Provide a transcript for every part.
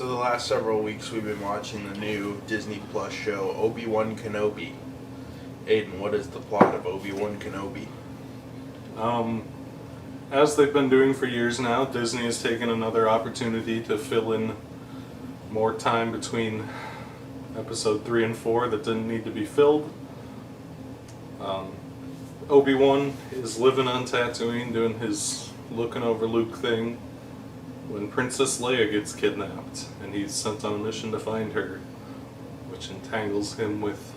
So the last several weeks we've been watching the new Disney Plus show, Obi-Wan Kenobi. Aiden, what is the plot of Obi-Wan Kenobi? As they've been doing for years now, Disney has taken another opportunity to fill in more time between episode 3 and 4 that didn't need to be filled. Obi-Wan is living on Tatooine doing his looking over Luke thing when Princess Leia gets kidnapped and he's sent on a mission to find her, which entangles him with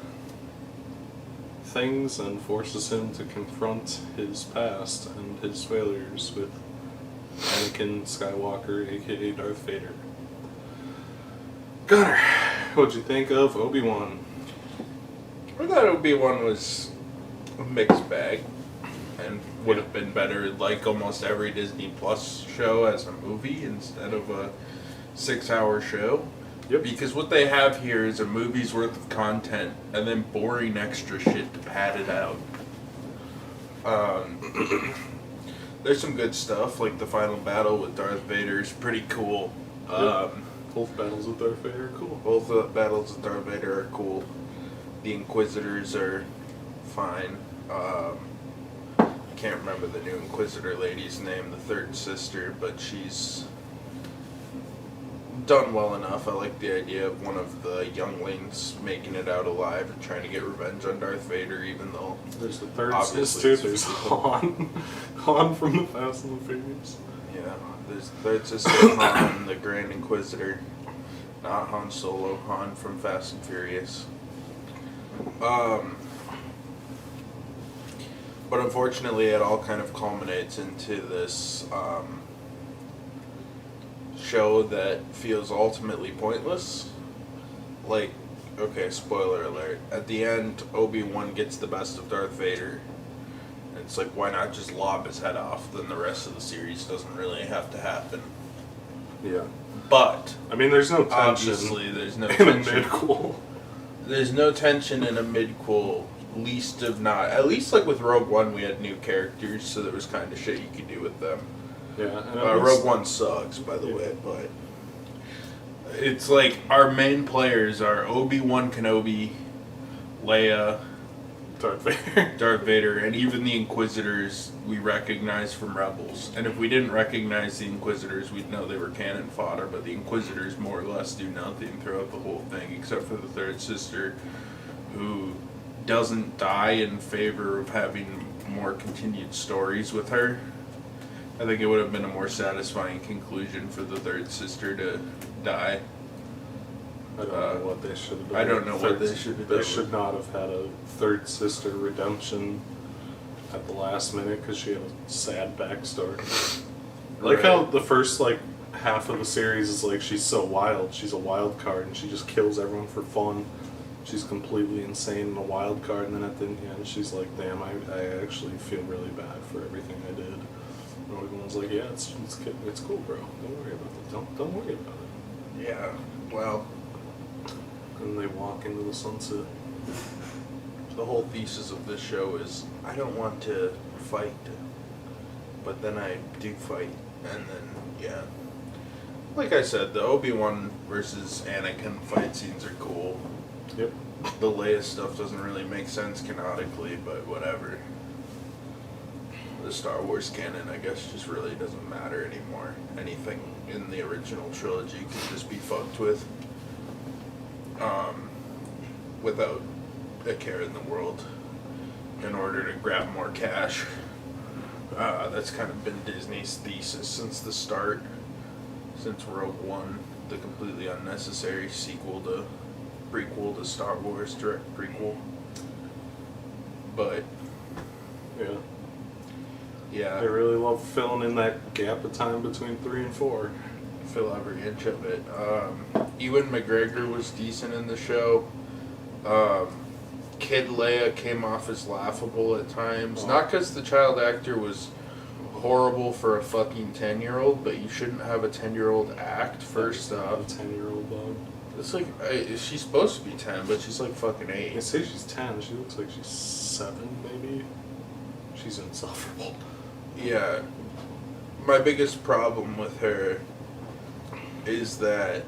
things and forces him to confront his past and his failures with Anakin Skywalker, aka Darth Vader. Gunnar, what'd you think of Obi-Wan? I thought Obi-Wan was a mixed bag and would have been better like almost every Disney Plus show as a movie instead of a 6-hour show. Yep. Because what they have here is a movie's worth of content and then boring extra shit to pad it out. There's some good stuff, like the final battle with Darth Vader is pretty cool. Both battles with Darth Vader are cool. Both battles with Darth Vader are cool. The Inquisitors are fine. I can't remember the new Inquisitor lady's name, the third sister, but she's done well enough. I like the idea of one of the younglings making it out alive and trying to get revenge on Darth Vader, even though There's the third obviously sister, there's Han. Han from the Fast and the Furious. yeah, there's the third sister, Han, the Grand Inquisitor, not Han Solo, Han from Fast and Furious. But unfortunately, it all kind of culminates into this show that feels ultimately pointless. Like, okay, spoiler alert. At the end, Obi-Wan gets the best of Darth Vader. It's like, why not just lob his head off? Then the rest of the series doesn't really have to happen. Yeah. But I mean, there's no tension obviously, there's no in a tension. midquel. There's no tension in a midquel. Least of not, at least like with Rogue One, we had new characters, so there was kind of shit you could do with them. Yeah. And Rogue One sucks, by the way, but it's like our main players are Obi-Wan Kenobi, Leia, Darth Vader, and even the Inquisitors we recognize from Rebels. And if we didn't recognize the Inquisitors, we'd know they were cannon fodder, but the Inquisitors more or less do nothing throughout the whole thing, except for the third sister, who doesn't die in favor of having more continued stories with her. I think it would have been a more satisfying conclusion for the third sister to die. I don't know what they should have done. I don't know what they should have done. They should not have had a third sister redemption at the last minute because she had a sad backstory. I like how the first half of the series is like she's so wild. She's a wild card and she just kills everyone for fun. She's completely insane in a wild card, and then at the end she's like, damn, I actually feel really bad for everything I did. And everyone's like, yeah, it's cool, bro. Don't worry about it. Don't worry about it. Yeah, well, And they walk into the sunset. the whole thesis of this show is I don't want to fight, but then I do fight, and then, yeah. Like I said, the Obi-Wan versus Anakin fight scenes are cool. Yep. The Leia stuff doesn't really make sense canonically, but whatever. The Star Wars canon, I guess, just really doesn't matter anymore. Anything in the original trilogy could just be fucked with. Without a care in the world. In order to grab more cash. That's kind of been Disney's thesis since the start. Since Rogue One, the completely unnecessary prequel to Star Wars, direct prequel. But yeah, I really love filling in that gap of time between 3 and 4. Fill every inch of it. Ewan McGregor was decent in the show. Kid Leia came off as laughable at times. Not because the child actor was horrible for a fucking 10-year-old, but you shouldn't have a 10-year-old act, first off. A 10-year-old dog. It's like, she's supposed to be 10, but she's like fucking 8. I say she's 10. She looks like she's 7, maybe. She's insufferable. Yeah. My biggest problem with her is that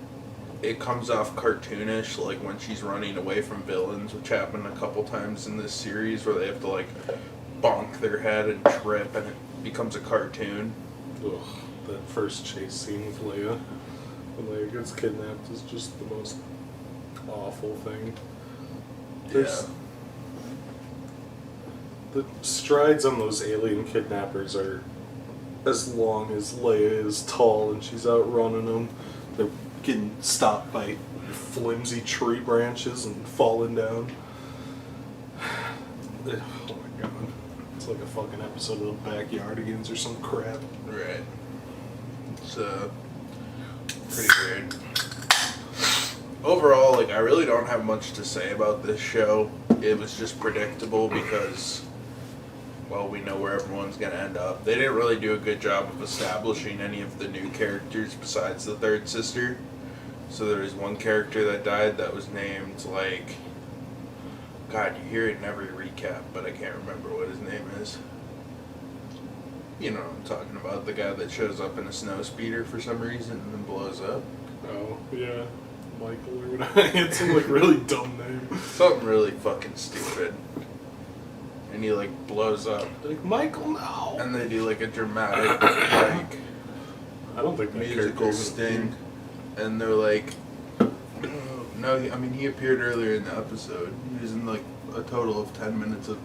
it comes off cartoonish, like when she's running away from villains, which happened a couple times in this series, where they have to like bonk their head and trip, and it becomes a cartoon. Ugh, that first chase scene with Leia, when Leia gets kidnapped, is just the most awful thing. There's, the strides on those alien kidnappers are as long as Leia is tall, and she's outrunning them. They're getting stopped by flimsy tree branches and falling down. Oh my god. It's like a fucking episode of the Backyardigans or some crap. Right. It's pretty weird. Overall, like, I really don't have much to say about this show. It was just predictable because, well, we know where everyone's going to end up. They didn't really do a good job of establishing any of the new characters besides the third sister. So there was one character that died that was named, like, God, you hear it in every recap, but I can't remember what his name is. You know what I'm talking about, the guy that shows up in a snow speeder for some reason and then blows up. Oh, yeah. Michael or whatever. It's some like really dumb name. Something really fucking stupid. And he like blows up. Like, Michael, no! And they do like a dramatic like I don't think that musical sting. And they're like, no, he appeared earlier in the episode. He was in like a total of 10 minutes of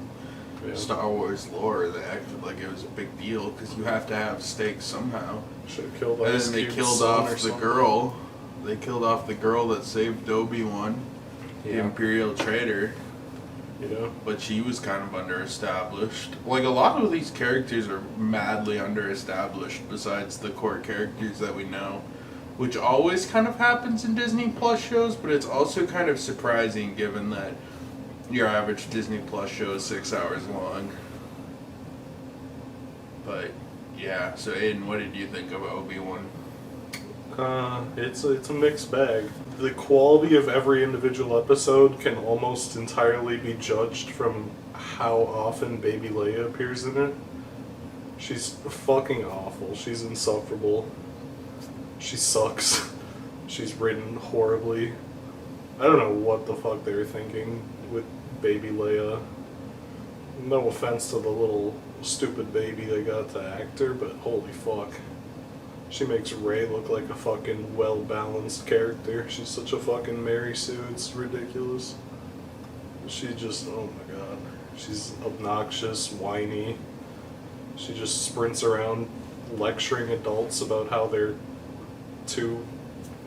Star Wars lore. They acted like it was a big deal because you have to have stakes somehow. Should have killed And then they killed off the girl. They killed off the girl that saved Obi-Wan, the Imperial traitor. Yeah. But she was kind of underestablished. Like, a lot of these characters are madly underestablished besides the core characters that we know. Which always kind of happens in Disney Plus shows, but it's also kind of surprising given that your average Disney Plus show is 6 hours long. But, yeah. So, Aiden, what did you think of Obi-Wan? It's a mixed bag. The quality of every individual episode can almost entirely be judged from how often Baby Leia appears in it. She's fucking awful. She's insufferable. She sucks. She's written horribly. I don't know what the fuck they were thinking with Baby Leia. No offense to the little stupid baby they got to act her, but holy fuck. She makes Rey look like a fucking well-balanced character. She's such a fucking Mary Sue, it's ridiculous. She just, oh my god. She's obnoxious, whiny. She just sprints around lecturing adults about how they're too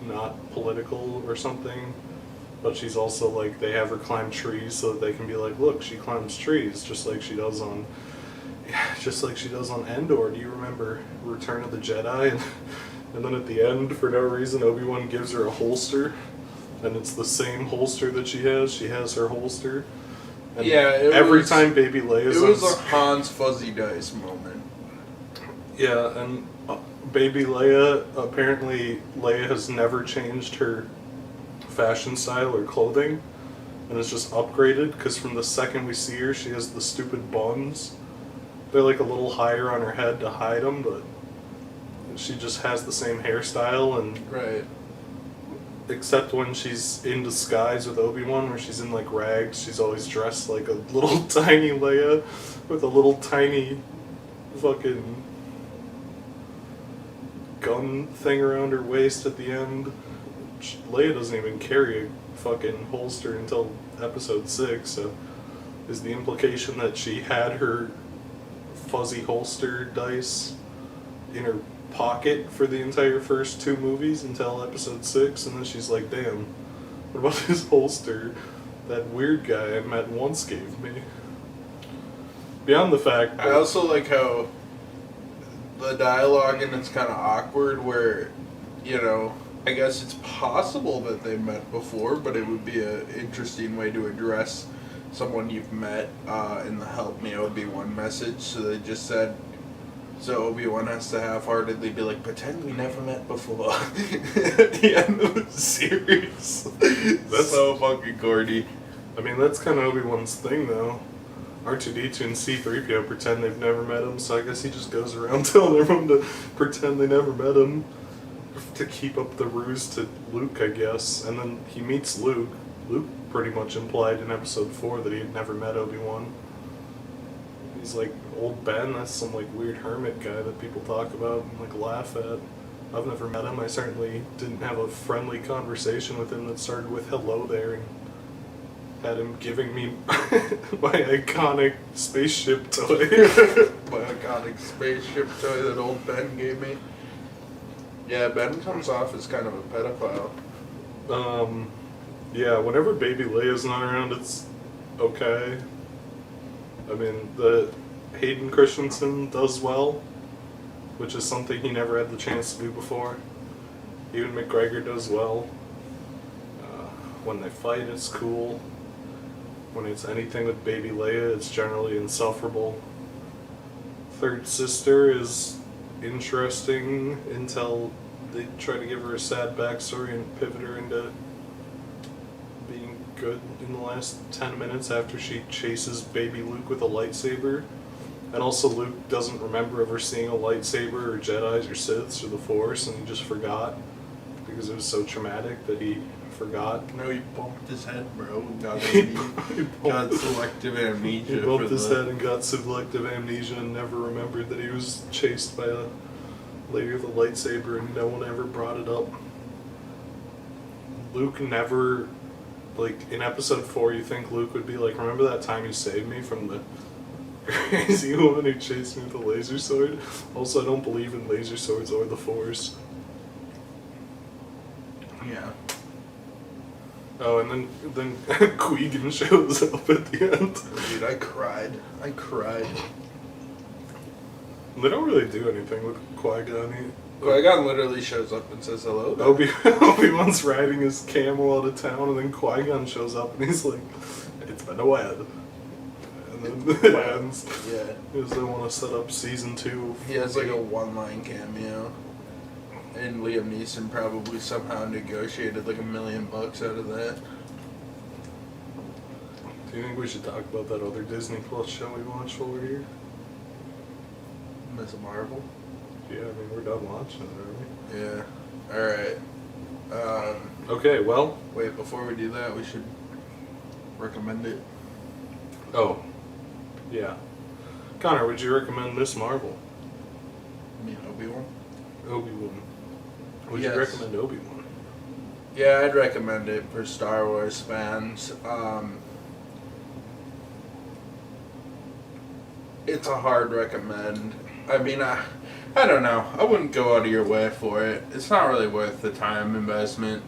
not political or something. But she's also like, they have her climb trees so that they can be like, look, she climbs trees, just like she does on Endor. Do you remember Return of the Jedi? And then at the end, for no reason, Obi-Wan gives her a holster, and it's the same holster that she has. She has her holster. And every time Baby Leia's it was a Han's Fuzzy Dice moment. Yeah, and Baby Leia, apparently Leia has never changed her fashion style or clothing, and it's just upgraded, because from the second we see her, she has the stupid buns. They're like a little higher on her head to hide them, but she just has the same hairstyle, and right. Except when she's in disguise with Obi-Wan, where she's in like rags, she's always dressed like a little tiny Leia with a little tiny fucking gun thing around her waist at the end. Leia doesn't even carry a fucking holster until episode 6, so is the implication that she had her fuzzy holster dice in her pocket for the entire first 2 movies until episode 6, and then she's like, damn, what about this holster that weird guy I met once gave me? Beyond the fact that I also like how the dialogue and it's kind of awkward where, you know, I guess it's possible that they met before, but it would be an interesting way to address someone you've met in the Help Me Obi-Wan message. So they just said, so Obi-Wan has to half-heartedly be like, pretend we never met before at the end of the series. That's so fucking corny. I mean, that's kind of Obi-Wan's thing, though. R2-D2 and C-3PO pretend they've never met him, so I guess he just goes around telling everyone to pretend they never met him. to keep up the ruse to Luke, I guess. And then he meets Luke. Luke pretty much implied in episode 4 that he had never met Obi-Wan. He's like, old Ben, that's some like weird hermit guy that people talk about and like laugh at. I've never met him. I certainly didn't have a friendly conversation with him that started with hello there and had him giving me my iconic spaceship toy. My iconic spaceship toy that old Ben gave me. Yeah, Ben comes off as kind of a pedophile. Yeah, whenever baby Leia's not around, it's okay. I mean, the Hayden Christensen does well, which is something he never had the chance to do before. Even McGregor does well. When they fight, it's cool. When it's anything with baby Leia, it's generally insufferable. Third sister is interesting until they try to give her a sad backstory and pivot her into being good in the last 10 minutes after she chases baby Luke with a lightsaber. And also Luke doesn't remember ever seeing a lightsaber or Jedis or Siths or the Force, and he just forgot because it was so traumatic that he forgot. No, he bumped his head, bro. Got selective amnesia. He bumped his head and got selective amnesia and never remembered that he was chased by a lady with a lightsaber, and no one ever brought it up. Luke never, like, in episode 4, you think Luke would be like, remember that time you saved me from the crazy woman who chased me with a laser sword? Also, I don't believe in laser swords or the Force. Yeah. Oh, and then Qui-Gon shows up at the end. Dude, I cried. They don't really do anything with Qui-Gon. Qui-Gon literally shows up and says hello. Obi-Wan's riding his camel out of town, and then Qui-Gon shows up and he's like, it's been a while. And then it ends. Yeah. Because they want to set up season 2. He has like a one-line cameo. And Liam Neeson probably somehow negotiated like $1 million out of that. Do you think we should talk about that other Disney Plus show we watched while we're here? Miss Marvel? Yeah, I mean, we're done watching it, aren't we? Yeah. Alright. Okay, well. Wait, before we do that, we should recommend it. Oh. Yeah. Connor, would you recommend Miss Marvel? You mean Obi-Wan? Obi-Wan. Would Yes. you recommend Obi-Wan? Yeah, I'd recommend it for Star Wars fans. It's a hard recommend. I mean, I don't know. I wouldn't go out of your way for it. It's not really worth the time investment.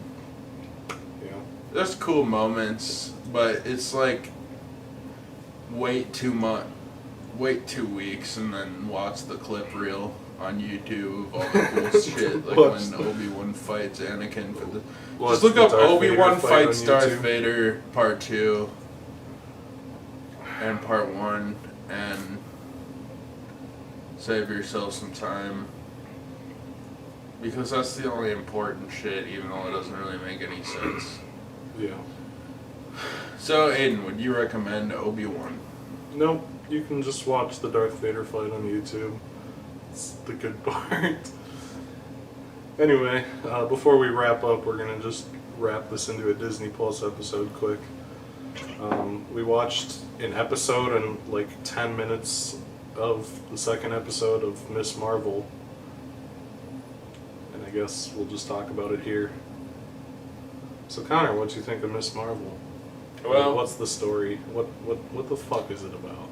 Yeah. There's cool moments, but it's like wait 2 weeks and then watch the clip reel on YouTube of all the cool shit, like when Obi-Wan fights Anakin for the... Just look up Obi-Wan fights Darth Vader Part 2 and Part 1 and save yourself some time. Because that's the only important shit, even though it doesn't really make any sense. Yeah. So, Aiden, would you recommend Obi-Wan? Nope, you can just watch the Darth Vader fight on YouTube. It's the good part. Anyway, before we wrap up, we're going to just wrap this into a Disney Plus episode quick. We watched an episode and like 10 minutes of the second episode of Miss Marvel. And I guess we'll just talk about it here. So Connor, what'd you think of Miss Marvel? Well, what's the story? What the fuck is it about?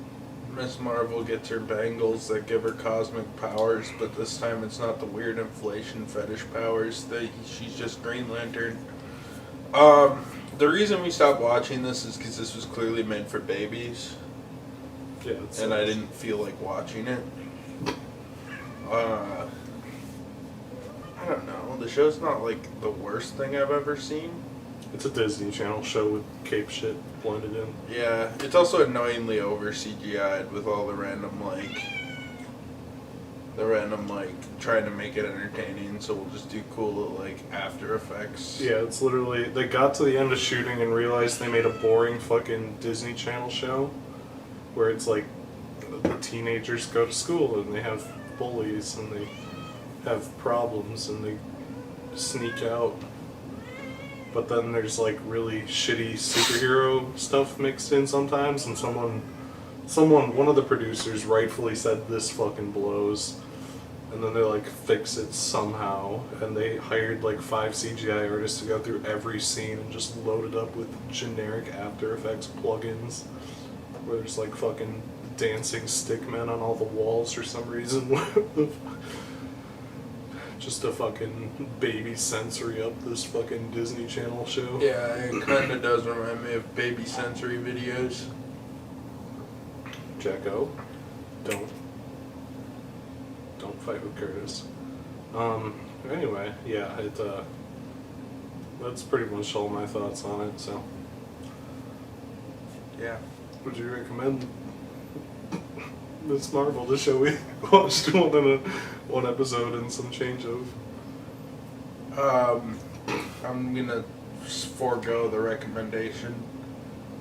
Miss Marvel gets her bangles that give her cosmic powers, but this time it's not the weird inflation fetish powers. She's just Green Lantern. The reason we stopped watching this is because this was clearly meant for babies. Yeah, and I didn't feel like watching it. I don't know. The show's not like the worst thing I've ever seen. It's a Disney Channel show with cape shit blended in. Yeah, it's also annoyingly over CGI'd with all the random trying to make it entertaining, so we'll just do cool little After Effects. Yeah, it's literally, they got to the end of shooting and realized they made a boring fucking Disney Channel show where it's like the teenagers go to school and they have bullies and they have problems and they sneak out. But then there's like really shitty superhero stuff mixed in sometimes, and one of the producers rightfully said this fucking blows. And then they like fix it somehow, and they hired like 5 CGI artists to go through every scene and just load it up with generic After Effects plugins, where there's like fucking dancing stickmen on all the walls for some reason. Just to fucking baby sensory up this fucking Disney Channel show. Yeah, it kind of does remind me of baby sensory videos. Jacko, don't fight with Curtis. Anyway, yeah, that's pretty much all my thoughts on it, so. Yeah. Would you recommend Miss Marvel, the show we watched one episode and some change of? I'm gonna forego the recommendation.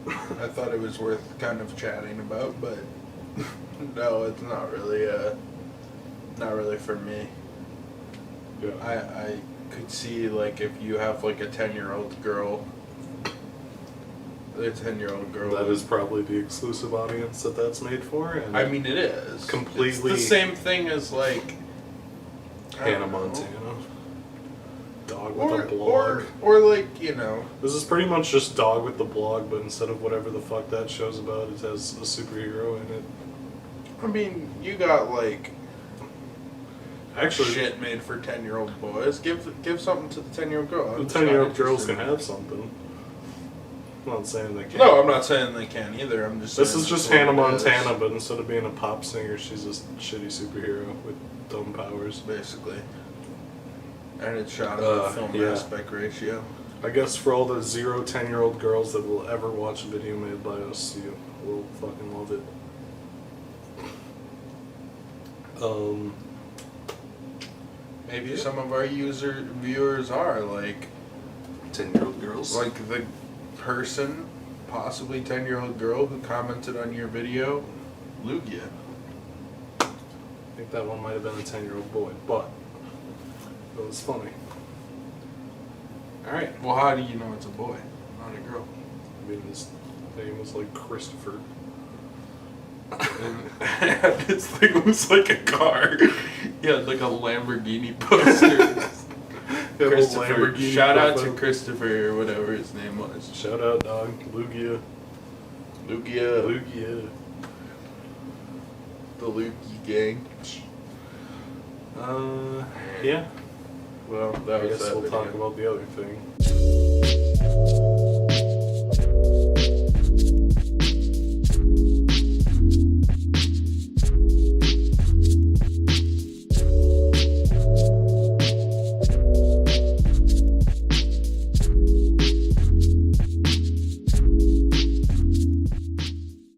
I thought it was worth kind of chatting about, but no, it's not really for me. Yeah. I could see, like, if you have like a 10-year-old girl. That is probably the exclusive audience that's made for. And I mean, it is. Completely. It's the same thing as, like, Hannah Montana. Dog with a blog. Or like, you know. This is pretty much just Dog with the blog, but instead of whatever the fuck that show's about, it has a superhero in it. I mean, you got, like, actually shit made for 10-year-old boys. Give something to the 10-year-old girl. The 10-year-old girls can have something. I'm not saying they can't. No, I'm not saying they can't either. I'm just. This is just Hannah Montana, but instead of being a pop singer, she's a shitty superhero with dumb powers, basically. And it's shot at a film aspect ratio. I guess for all the 10-year-old girls that will ever watch a video made by us, you will fucking love it. Maybe some of our viewers are like 10-year-old girls. Like the person, possibly 10-year-old girl who commented on your video, Lugia. I think that one might have been a 10-year-old boy, but it was funny. Alright. Well, how do you know it's a boy, not a girl? I mean, his name was like Christopher. And his thing was like a car. He had like a Lamborghini poster. Christopher. Shout out to Christopher or whatever his name was. Shout out, dog. Lugia. The Lugia gang. Yeah. Well, that I was guess that we'll video. talk about the other thing.